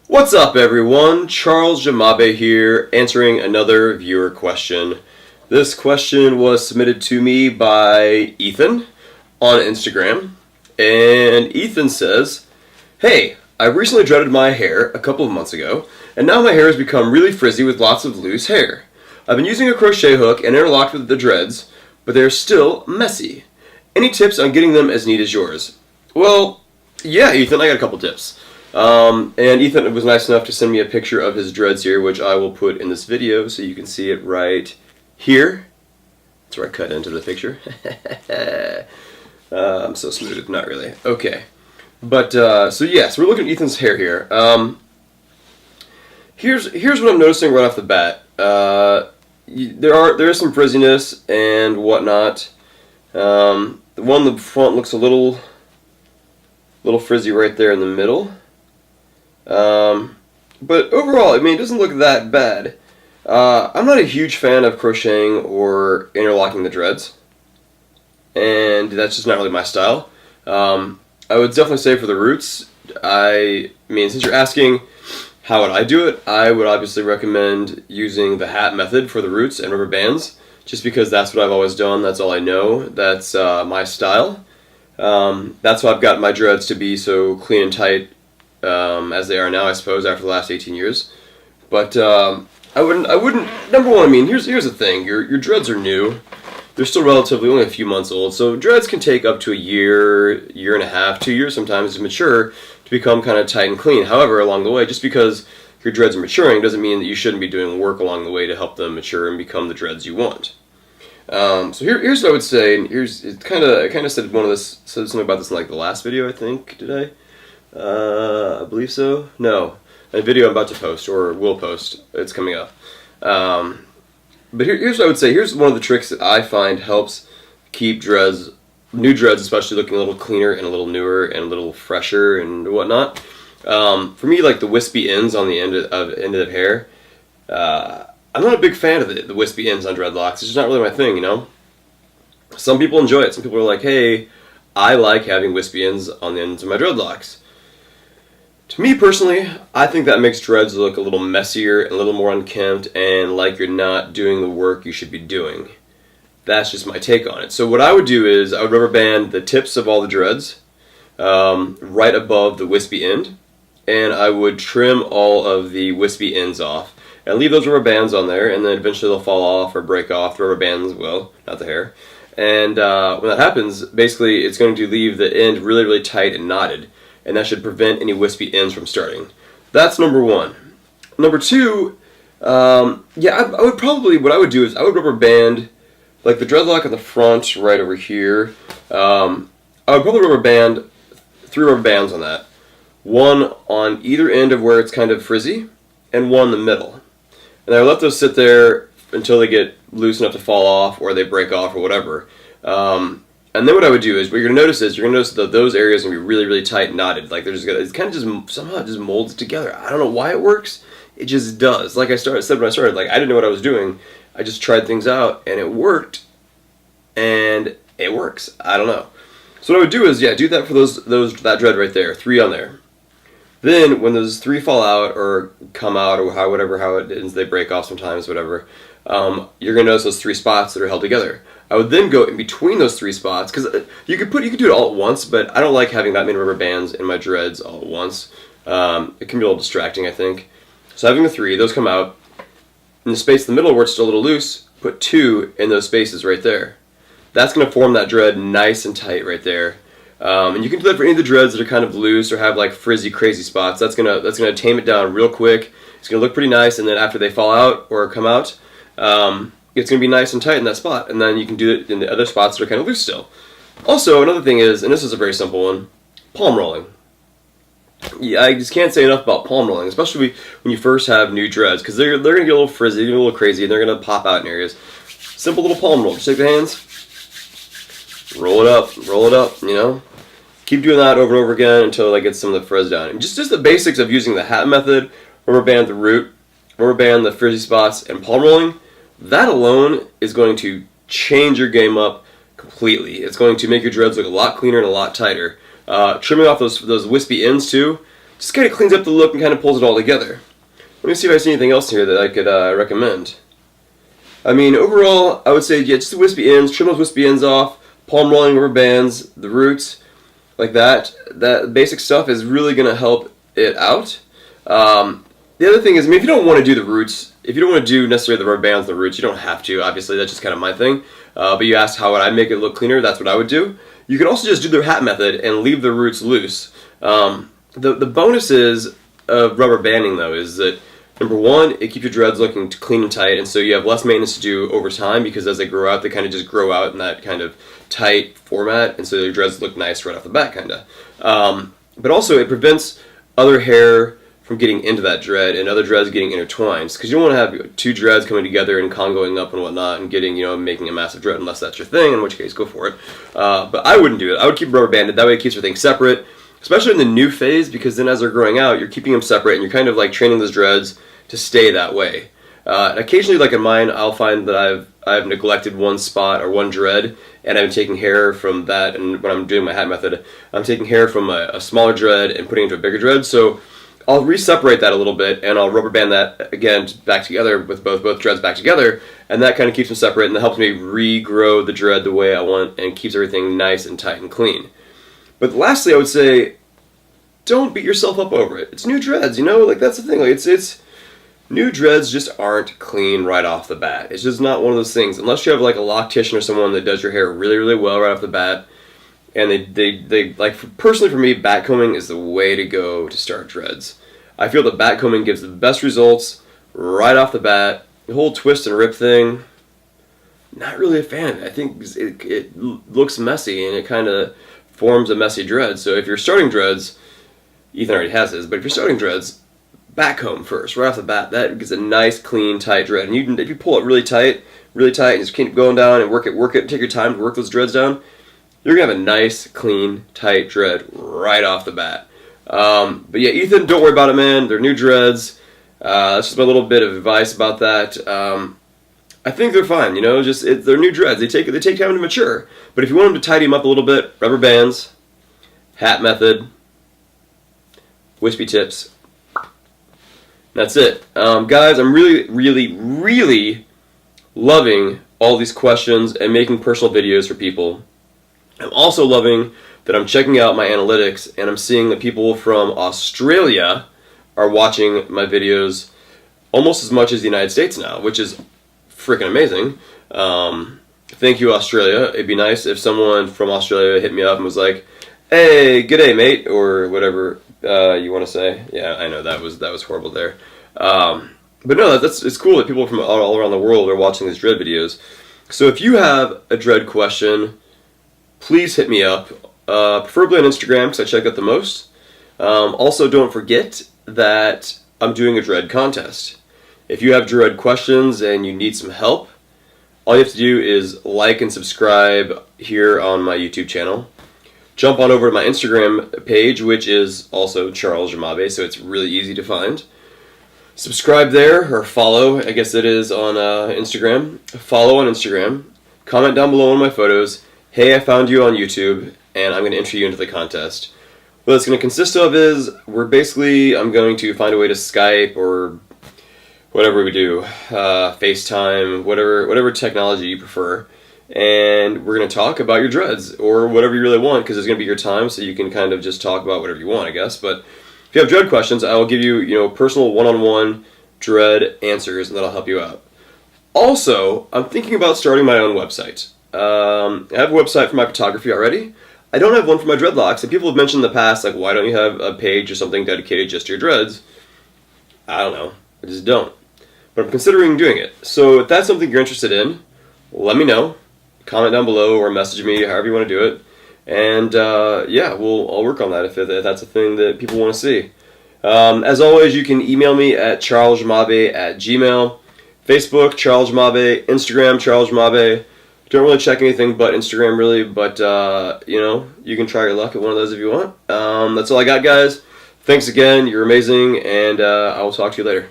What's up, everyone? Charles Jamabe here, answering another viewer question. This question was submitted to me by Ethan on Instagram, and Ethan says, "Hey, I recently dreaded my hair a couple of months ago, and now my hair has become really frizzy with lots of loose hair. I've been using a crochet hook and interlocked with the dreads, but they're still messy. Any tips on getting them as neat as yours?" Well, yeah, Ethan, I got a couple tips. And Ethan was nice enough to send me a picture of his dreads here, which I will put in this video so you can see it right here. That's where I cut into the picture. I'm so smooth, not really. Okay. But, so yes, we're looking at Ethan's hair here. Here's what I'm noticing right off the bat. There is some frizziness and whatnot. The one in the front looks a little frizzy right there in the middle. But overall, I mean, it doesn't look that bad. I'm not a huge fan of crocheting or interlocking the dreads, and that's just not really my style. I would definitely say for the roots, I mean, since you're asking how would I do it, I would obviously recommend using the hat method for the roots and rubber bands, just because that's what I've always done, that's all I know, that's my style. That's why I've got my dreads to be so clean and tight as they are now, I suppose, after the last 18 years. But I wouldn't. Number one, I mean, here's the thing: your dreads are new. They're still relatively only a few months old, so dreads can take up to a year and a half, 2 years sometimes to mature to become kind of tight and clean. However, along the way, just because your dreads are maturing doesn't mean that you shouldn't be doing work along the way to help them mature and become the dreads you want. So here's what I would say, and I kind of said something about this in like the last video, I think. Did I? I believe so. No, a video I'm about to post or will post. It's coming up. But here's what I would say. Here's one of the tricks that I find helps keep dreads, new dreads especially, looking a little cleaner and a little newer and a little fresher and whatnot. For me, like the wispy ends on the end of hair. I'm not a big fan of the wispy ends on dreadlocks. It's just not really my thing, you know? Some people enjoy it. Some people are like, hey, I like having wispy ends on the ends of my dreadlocks. To me personally, I think that makes dreads look a little messier and a little more unkempt and like you're not doing the work you should be doing. That's just my take on it. So what I would do is I would rubber band the tips of all the dreads right above the wispy end, and I would trim all of the wispy ends off. And leave those rubber bands on there, and then eventually they'll fall off or break off. The rubber bands will, not the hair. And when that happens, basically it's going to leave the end really, really tight and knotted, and that should prevent any wispy ends from starting. That's number one. Number two, I would probably, what I would do is I would rubber band, like the dreadlock on the front right over here. I would probably rubber band 3 rubber bands on that. One on either end of where it's kind of frizzy, and one in the middle. And I let those sit there until they get loose enough to fall off or they break off or whatever. And then what I would do is, what you're going to notice that those areas are going to be really, really tight and knotted. Like it's kind of just, somehow it just molds together. I don't know why it works. It just does. Like I said when I started, like I didn't know what I was doing. I just tried things out and it worked. And it works. I don't know. So what I would do is, do that for that dread right there. 3 on there. Then, when those 3 fall out or come out or how it is, they break off sometimes, whatever, you're going to notice those 3 spots that are held together. I would then go in between those 3 spots, because you could do it all at once, but I don't like having that many rubber bands in my dreads all at once. It can be a little distracting, I think. So having the 3, those come out. In the space in the middle where it's still a little loose, put 2 in those spaces right there. That's going to form that dread nice and tight right there. And you can do that for any of the dreads that are kind of loose or have like frizzy, crazy spots. That's gonna tame it down real quick. It's gonna look pretty nice, and then after they fall out or come out, it's gonna be nice and tight in that spot. And then you can do it in the other spots that are kind of loose still. Also, another thing is, and this is a very simple one, palm rolling. Yeah, I just can't say enough about palm rolling, especially when you first have new dreads, because they're gonna get a little frizzy, a little crazy, and they're gonna pop out in areas. Simple little palm roll. Just take the hands, roll it up, you know. Keep doing that over and over again until it gets some of the frizz down. And just the basics of using the hat method, rubber band the root, rubber band the frizzy spots, and palm rolling, that alone is going to change your game up completely. It's going to make your dreads look a lot cleaner and a lot tighter. Trimming off those wispy ends too, just kind of cleans up the look and kind of pulls it all together. Let me see if I see anything else here that I could recommend. I mean, overall, I would say, yeah, just the wispy ends, trim those wispy ends off, palm rolling rubber bands, the roots, like that. That basic stuff is really going to help it out. The other thing is, I mean, if you don't want to do the roots, if you don't want to do necessarily the rubber bands, the roots, you don't have to, obviously, that's just kind of my thing. But you asked how would I make it look cleaner, that's what I would do. You can also just do the hat method and leave the roots loose. The bonuses of rubber banding, though, is that number one, it keeps your dreads looking clean and tight, and so you have less maintenance to do over time because as they grow out, they kind of just grow out in that kind of tight format, and so your dreads look nice right off the bat, kind of. But also, it prevents other hair from getting into that dread and other dreads getting intertwined, because you don't want to have two dreads coming together and congoing up and whatnot and getting, making a massive dread, unless that's your thing, in which case, go for it. But I wouldn't do it. I would keep rubber banded. That way it keeps everything separate, especially in the new phase, because then as they're growing out, you're keeping them separate and you're kind of like training those dreads to stay that way. Occasionally, like in mine, I'll find that I've neglected one spot or one dread, and I'm taking hair from that, and when I'm doing my hat method, I'm taking hair from a smaller dread and putting it into a bigger dread, so I'll re-separate that a little bit, and I'll rubber band that again back together with both dreads back together, and that kind of keeps them separate, and that helps me regrow the dread the way I want, and keeps everything nice and tight and clean. But lastly, I would say, don't beat yourself up over it. It's new dreads, like that's the thing. Like it's new dreads just aren't clean right off the bat. It's just not one of those things. Unless you have like a loctician or someone that does your hair really, really well right off the bat, and they like, personally for me, backcombing is the way to go to start dreads. I feel that backcombing gives the best results right off the bat. The whole twist and rip thing, not really a fan of it. I think it looks messy and it kind of forms a messy dread. So if you're starting dreads, Ethan already has his, but if you're starting dreads, backcomb first, right off the bat. That gives a nice, clean, tight dread. And if you pull it really tight, and just keep going down and work it, take your time to work those dreads down, you're going to have a nice, clean, tight dread right off the bat. But yeah, Ethan, don't worry about it, man. They're new dreads. That's just my little bit of advice about that. I think they're fine, they're new dreads. They take time to mature. But if you want them to tidy them up a little bit, rubber bands, hat method, wispy tips. That's it. Guys, I'm really, really, really loving all these questions and making personal videos for people. I'm also loving that I'm checking out my analytics and I'm seeing that people from Australia are watching my videos almost as much as the United States now, which is freaking amazing. Thank you, Australia. It'd be nice if someone from Australia hit me up and was like, "Hey, g'day, mate," or whatever you want to say. Yeah, I know that was horrible there. But no, it's cool that people from all around the world are watching these dread videos. So if you have a dread question, please hit me up, preferably on Instagram because I check that the most. Also, don't forget that I'm doing a dread contest. If you have dread questions and you need some help, all you have to do is like and subscribe here on my YouTube channel. Jump on over to my Instagram page, which is also Charles Jamabe, so it's really easy to find. Subscribe there, or follow, I guess it is on Instagram. Follow on Instagram. Comment down below on my photos, "Hey, I found you on YouTube, and I'm going to enter you into the contest." What it's going to consist of is, I'm going to find a way to Skype, or whatever we do, FaceTime, whatever technology you prefer, and we're going to talk about your dreads, or whatever you really want, because it's going to be your time, so you can kind of just talk about whatever you want, I guess. But if you have dread questions, I will give you, personal one-on-one dread answers, and that'll help you out. Also, I'm thinking about starting my own website. I have a website for my photography already. I don't have one for my dreadlocks, and people have mentioned in the past, like, why don't you have a page or something dedicated just to your dreads? I don't know. I just don't. But I'm considering doing it. So if that's something you're interested in, let me know. Comment down below or message me, however you want to do it. And yeah, I'll work on that if that's a thing that people want to see. As always, you can email me at charlesjamabe@gmail.com. Facebook, Charles Jamabe. Instagram, Charles Jamabe. Don't really check anything but Instagram, really. But, you can try your luck at one of those if you want. That's all I got, guys. Thanks again. You're amazing. And I will talk to you later.